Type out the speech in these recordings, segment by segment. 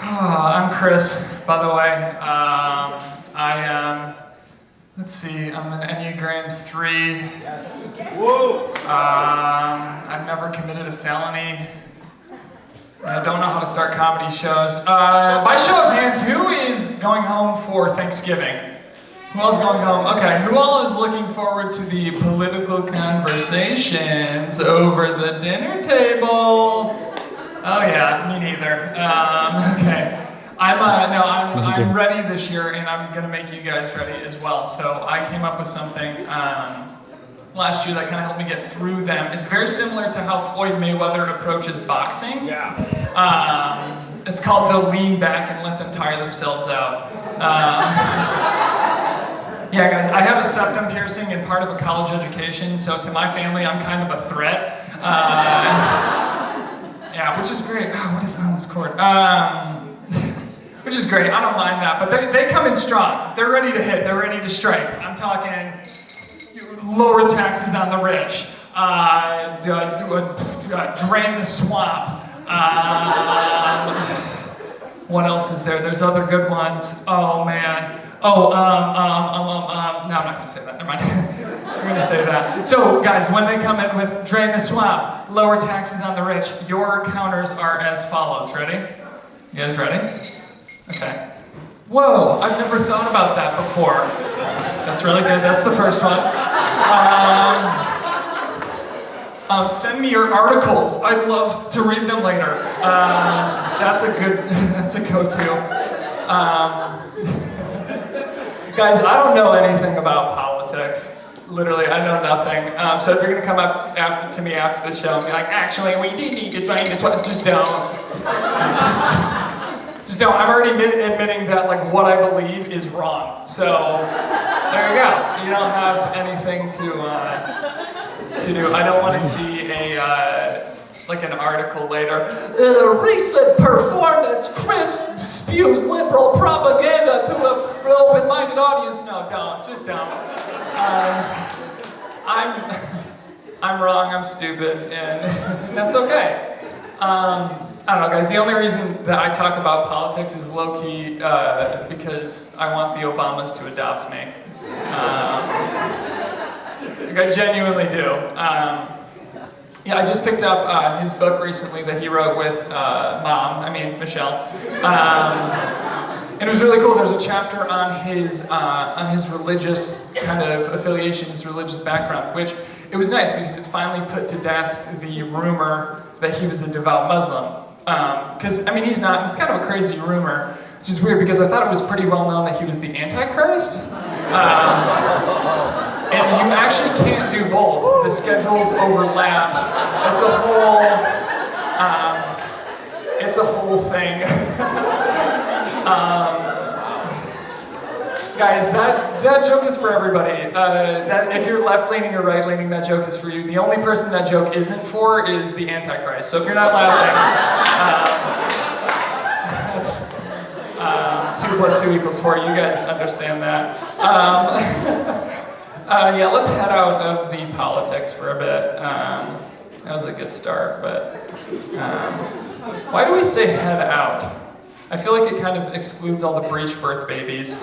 I'm Chris, by the way. I am, I'm an Enneagram 3. Yes. Whoa! I've never committed a felony. I don't know how to start comedy shows. By show of hands, who is going home for Thanksgiving? Who all is going home? Okay, who all is looking forward to the political conversations over the dinner table? Oh yeah, me neither. Okay. I'm ready this year, and I'm gonna make you guys ready as well. So I came up with something last year that kind of helped me get through them. It's very similar to how Floyd Mayweather approaches boxing. Yeah. It's called the lean back and let them tire themselves out. Yeah, guys, I have a septum piercing and part of a college education, so to my family, I'm kind of a threat. Yeah, which is great. Oh, what is on this cord? Which is great. I don't mind that, but they come in strong. They're ready to hit. They're ready to strike. I'm talking lower taxes on the rich. Drain the swamp. What else is there? There's other good ones. Oh man. No, I'm not gonna say that. Never mind. I'm gonna say that. So, guys, when they come in with drain the swamp, lower taxes on the rich, your counters are as follows. Ready? You guys ready? Okay. Whoa, I've never thought about that before. That's really good. That's the first one. Send me your articles. I'd love to read them later. That's a go-to. Guys, I don't know anything about politics. Literally, I know nothing. So if you're gonna come up to me after the show and be like, actually, we do need to drain this one, just don't. Just don't. I'm already admitting that like what I believe is wrong. So there you go. You don't have anything to do. I don't want to see an article later. In a recent performance, Chris spews liberal propaganda to an open-minded audience. No, don't. Just don't. I'm wrong. I'm stupid, and that's okay. I don't know, guys. The only reason that I talk about politics is low-key because I want the Obamas to adopt me. Like I genuinely do. Yeah, I just picked up his book recently that he wrote with Michelle. And it was really cool. There's a chapter on his religious kind of affiliation, his religious background, which it was nice because it finally put to death the rumor that he was a devout Muslim. Because, he's not, it's kind of a crazy rumor, which is weird because I thought it was pretty well known that he was the Antichrist. And you actually can't do both. The schedules overlap. It's a whole thing. Guys, that joke is for everybody. That if you're left-leaning or right-leaning, that joke is for you. The only person that joke isn't for is the Antichrist. So if you're not laughing, that's 2 + 2 = 4. You guys understand that. Yeah, let's head out of the politics for a bit. That was a good start, but why do we say head out? I feel like it kind of excludes all the breech birth babies.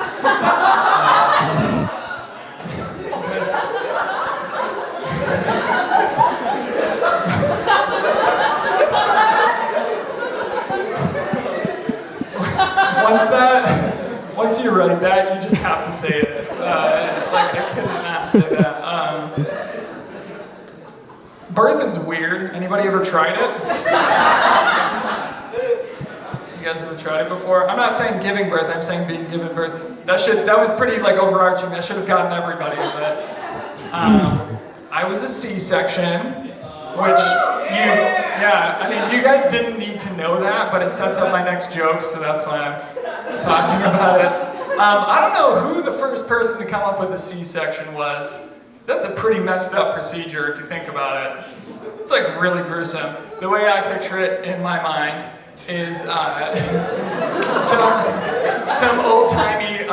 Once you write that, you just have to say it. I could not say that. Birth is weird. Anybody ever tried it? You guys ever tried it before? I'm not saying giving birth, I'm saying being given birth. That was pretty overarching. That should have gotten everybody, but I was a C-section, which you guys didn't need to know that, but it sets up my next joke, so that's why I'm talking about it. I don't know who the first person to come up with a C-section was. That's a pretty messed up procedure if you think about it. It's really gruesome. The way I picture it in my mind is some old timey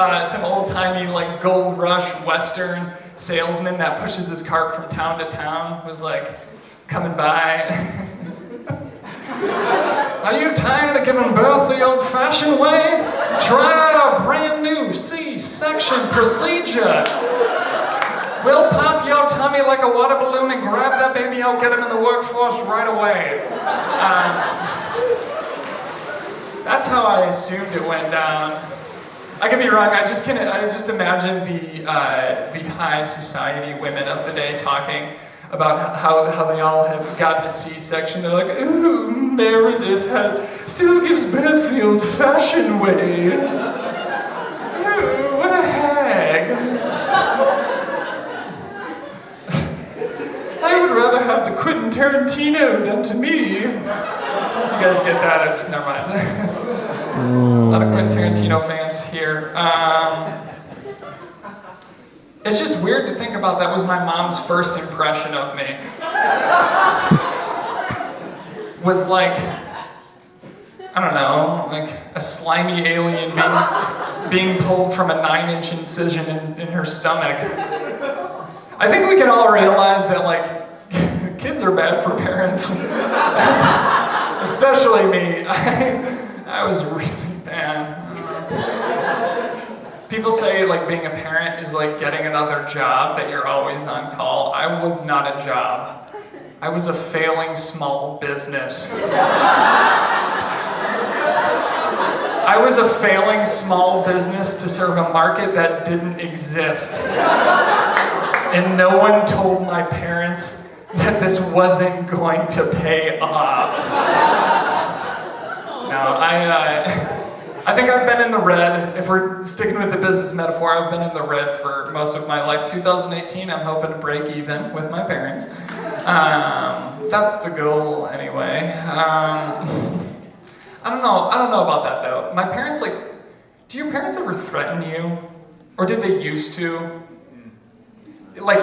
gold rush Western salesman that pushes his cart from town to town was coming by. Are you tired of giving birth the old-fashioned way? Try out our brand new C-section procedure. We'll pop your tummy like a water balloon and grab that baby out, get him in the workforce right away. That's how I assumed it went down. I could be wrong. I just imagine the high society women of the day talking about how they all have gotten a C-section. They're like, ooh, Meredith still gives birth the old-fashioned way. Ooh, what a hag. I would rather have the Quentin Tarantino done to me. You guys get that? Never mind. A lot of Quentin Tarantino fans here. It's just weird to think about that was my mom's first impression of me. Was like, I don't know, like a slimy alien being pulled from a 9-inch incision in her stomach. I think we can all realize that like kids are bad for parents. Especially me. I was really bad. People say like being a parent is like getting another job, that you're always on call. I was not a job. I was a failing small business. I was a failing small business to serve a market that didn't exist. And no one told my parents that this wasn't going to pay off. No, I think I've been in the red. If we're sticking with the business metaphor, I've been in the red for most of my life. 2018, I'm hoping to break even with my parents. That's the goal anyway. I don't know about that though. My parents, like, do your parents ever threaten you? Or did they used to? Like,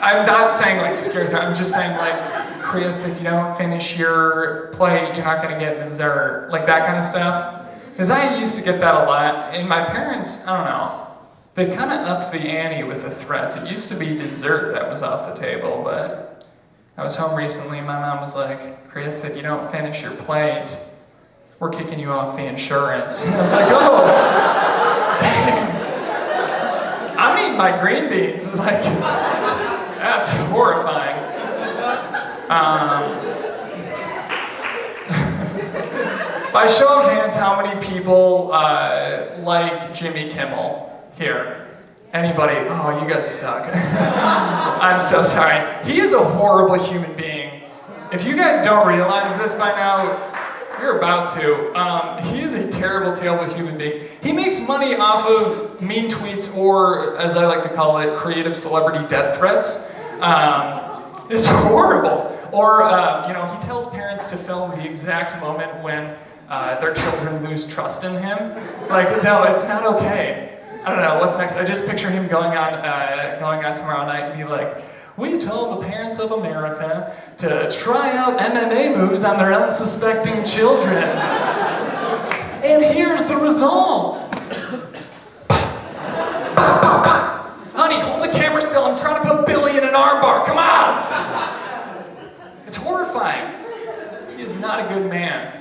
I'm not saying like scare them, I'm just saying like, Chris, if you don't finish your plate, you're not gonna get dessert. Like that kind of stuff. Because I used to get that a lot, and my parents, I don't know, they kind of upped the ante with the threats. It used to be dessert that was off the table, but I was home recently and my mom was like, Chris, if you don't finish your plate, we're kicking you off the insurance. And I was like, oh, dang. I'm eating my green beans. Like, that's horrifying. By show of hands, how many people like Jimmy Kimmel here? Anybody? Oh, you guys suck. I'm so sorry. He is a horrible human being. If you guys don't realize this by now, you're about to. He is a terrible, terrible human being. He makes money off of mean tweets, or as I like to call it, creative celebrity death threats. It's horrible. Or, he tells parents to film the exact moment when their children lose trust in him. Like, no, it's not okay. I don't know, what's next? I just picture him going on tomorrow night and be like, we told the parents of America to try out MMA moves on their unsuspecting children. And here's the result. Honey, hold the camera still. I'm trying to put Billy in an armbar. Come on! It's horrifying. He is not a good man.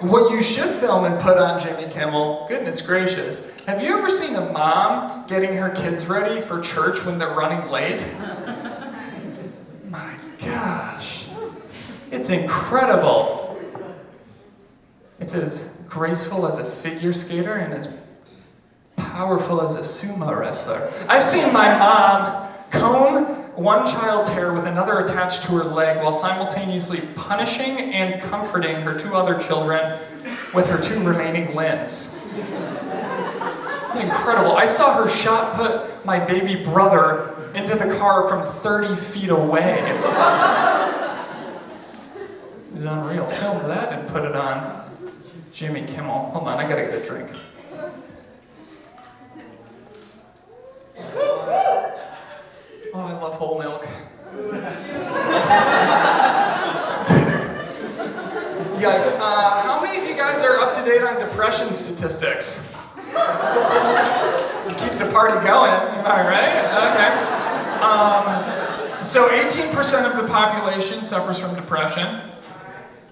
What you should film and put on Jimmy Kimmel, goodness gracious, have you ever seen a mom getting her kids ready for church when they're running late? My gosh, it's incredible. It's as graceful as a figure skater and as powerful as a sumo wrestler. I've seen my mom comb one child's hair with another attached to her leg while simultaneously punishing and comforting her 2 other children with her 2 remaining limbs. It's incredible. I saw her shot put my baby brother into the car from 30 feet away. It was unreal. Film that and put it on Jimmy Kimmel. Hold on, I gotta get a drink. Oh, I love whole milk. Yikes. How many of you guys are up to date on depression statistics? Keep the party going, am I right? Okay. So 18% of the population suffers from depression.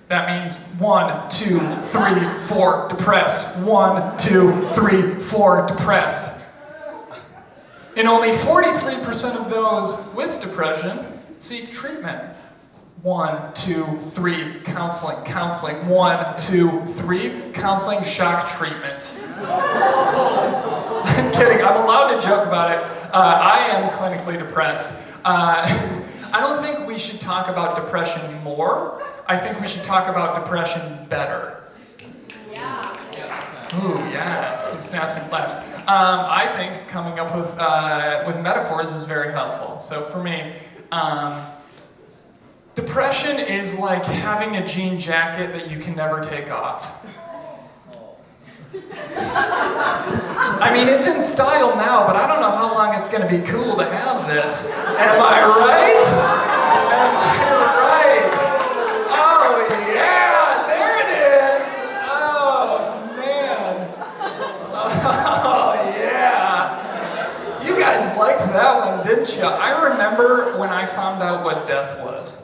That means 1, 2, 3, 4 depressed. 1, 2, 3, 4 depressed. And only 43% of those with depression seek treatment. 1, 2, 3, counseling, counseling. 1, 2, 3, counseling, shock treatment. I'm kidding, I'm allowed to joke about it. I am clinically depressed. I don't think we should talk about depression more. I think we should talk about depression better. Yeah. Ooh, yeah, some snaps and claps. I think coming up with metaphors is very helpful. So for me, depression is like having a jean jacket that you can never take off. I mean, it's in style now, but I don't know how long it's going to be cool to have this. Am I right? Am I right? Oh, yeah, there it is. Oh, man. Oh, yeah. You guys liked that one, didn't you? I remember when I found out what death was.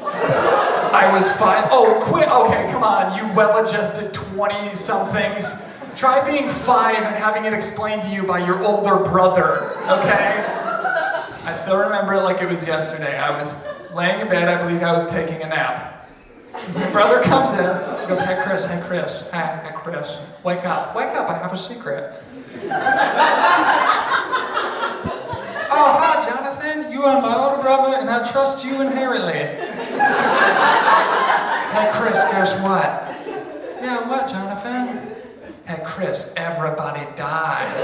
I was 5. Oh, quit. Okay, come on, you well-adjusted 20-somethings. Try being 5 and having it explained to you by your older brother, okay? I still remember it like it was yesterday. I was laying in bed, I believe I was taking a nap. My brother comes in, he goes, hey Chris, hey Chris, hey Chris, wake up, I have a secret. Oh, hi Jonathan, you are my older brother and I trust you inherently. Hey Chris, guess what? Yeah, what Jonathan? Hey Chris, everybody dies.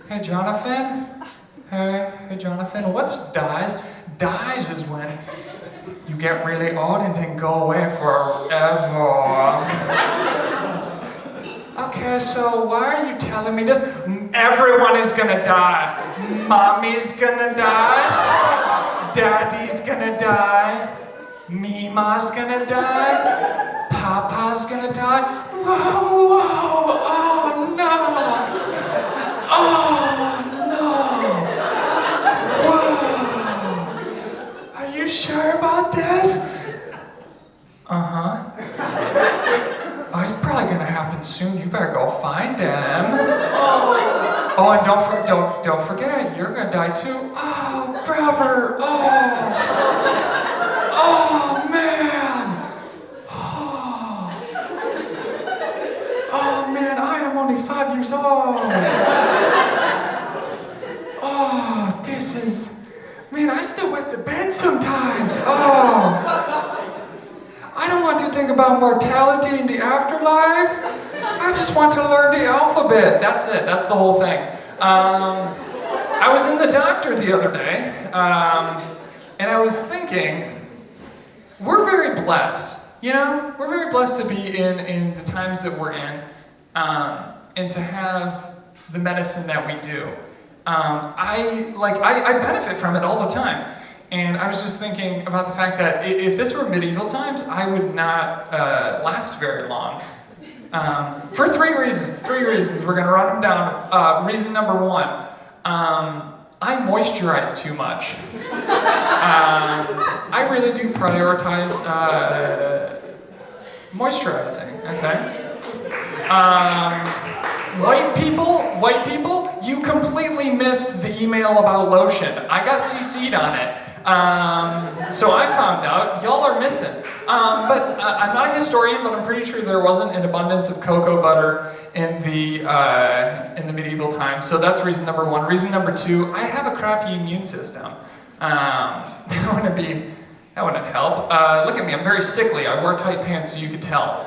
Hey Jonathan? Hey Jonathan, what's dies? Dies is when you get really old and then go away forever. Okay, so why are you telling me this? Everyone is gonna die. Mommy's gonna die. Daddy's gonna die. Mima's gonna die. Papa's gonna die. Whoa, whoa, oh no. Oh no. Whoa. Are you sure about this? Uh-huh. Oh, it's probably gonna happen soon. You better go find him. Oh, and don't forget, you're gonna die too. Oh, brother. Oh, man. Oh, man, I am only 5 years old. Oh, this is, man, I still wet the bed sometimes. Oh. I don't want to think about mortality in the afterlife. I just want to learn the alphabet. That's it. That's the whole thing. I was in the doctor the other day, and I was thinking, we're very blessed. You know, we're very blessed to be in the times that we're in, and to have the medicine that we do. I benefit from it all the time. And I was just thinking about the fact that if this were medieval times, I would not last very long. For 3 reasons. 3 reasons. We're going to run them down. Reason number 1, I moisturize too much. I really do prioritize moisturizing, okay? White people, you completely missed the email about lotion. I got CC'd on it. So I found out, y'all are missing. But I'm not a historian, but I'm pretty sure there wasn't an abundance of cocoa butter in the medieval times. So that's reason number 1. Reason number 2, I have a crappy immune system. That wouldn't help. Look at me, I'm very sickly. I wear tight pants so you could tell.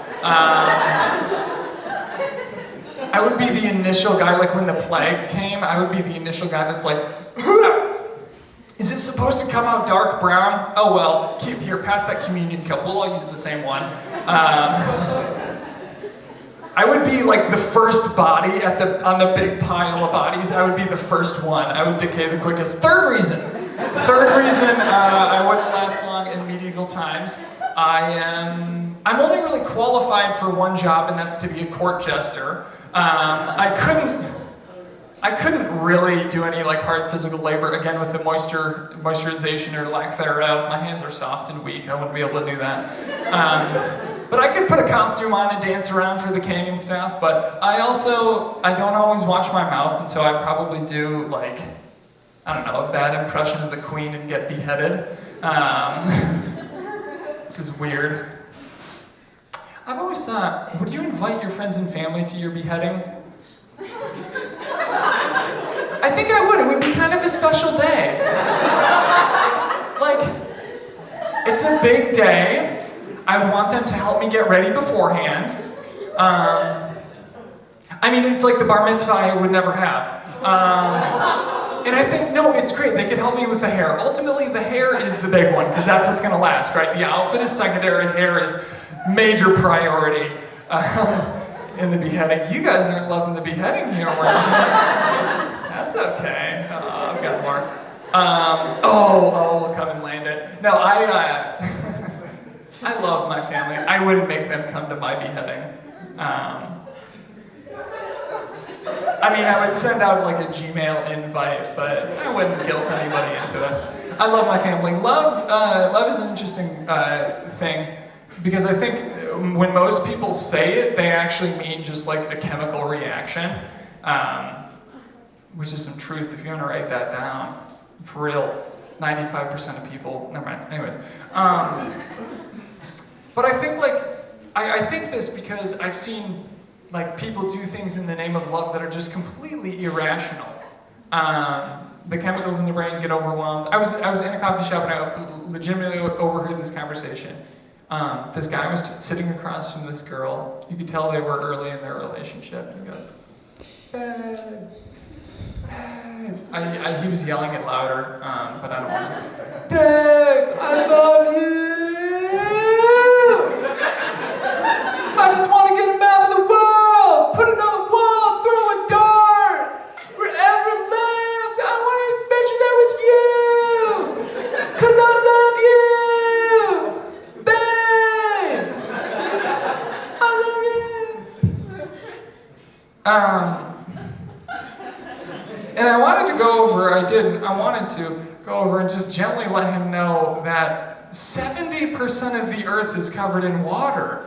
I would be the initial guy, like when the plague came, I would be the initial guy that's like, is it supposed to come out dark brown? Oh well, keep here, pass that communion cup. We'll all use the same one. I would be like the first body on the big pile of bodies. I would be the first one. I would decay the quickest. Third reason I wouldn't last long in medieval times. I'm only really qualified for one job, and that's to be a court jester. I I couldn't really do any like hard physical labor again with the moisturization or lack thereof. My hands are soft and weak. I wouldn't be able to do that. But I could put a costume on and dance around for the king and stuff. But I don't always watch my mouth, and so I probably do like, I don't know, a bad impression of the queen and get beheaded, which is weird. I've always thought, would you invite your friends and family to your beheading? I think I would. It would be kind of a special day. Like, it's a big day. I want them to help me get ready beforehand. I mean, it's like the bar mitzvah I would never have. And I think, no, it's great. They could help me with the hair. Ultimately, the hair is the big one, because that's what's going to last, right? The outfit is secondary, hair is major priority. In the beheading. You guys aren't loving the beheading here. That's okay. I've got more. We'll come and land it. No, I love my family. I wouldn't make them come to my beheading. I mean, I would send out like a Gmail invite, but I wouldn't guilt anybody into it. I love my family. Love is an interesting thing. Because I think when most people say it, they actually mean just like a chemical reaction, which is some truth if you want to write that down. For real, 95% of people, never mind, anyways. But I think I think this because I've seen like people do things in the name of love that are just completely irrational. The chemicals in the brain get overwhelmed. I was in a coffee shop and I legitimately overheard this conversation. This guy was sitting across from this girl. You could tell they were early in their relationship. And he goes, babe, babe. He was yelling it louder, but I don't want to. Babe, I love you. I just want to get a map of the world, put it on the wall, throw a dart, wherever it lands. I want to adventure there with you, 'cause I love you. And I wanted to go over, I wanted to go over and just gently let him know that 70% of the earth is covered in water.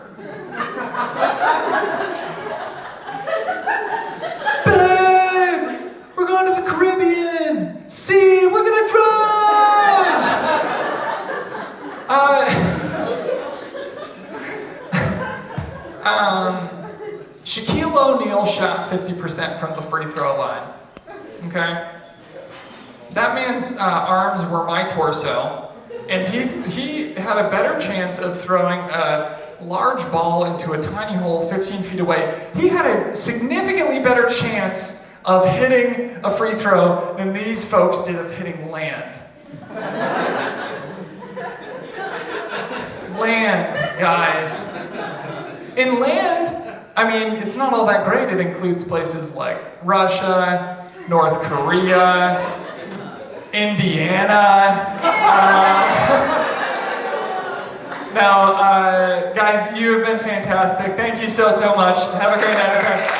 Babe, we're going to the Caribbean. See, we're gonna drive. Shaquille O'Neal shot 50% from the free throw line. Okay? That man's arms were my torso, and he had a better chance of throwing a large ball into a tiny hole 15 feet away. He had a significantly better chance of hitting a free throw than these folks did of hitting land. Land, guys. In land, I mean, it's not all that great. It includes places like Russia, North Korea, Indiana. Now, guys, you have been fantastic. Thank you so much. Have a great night.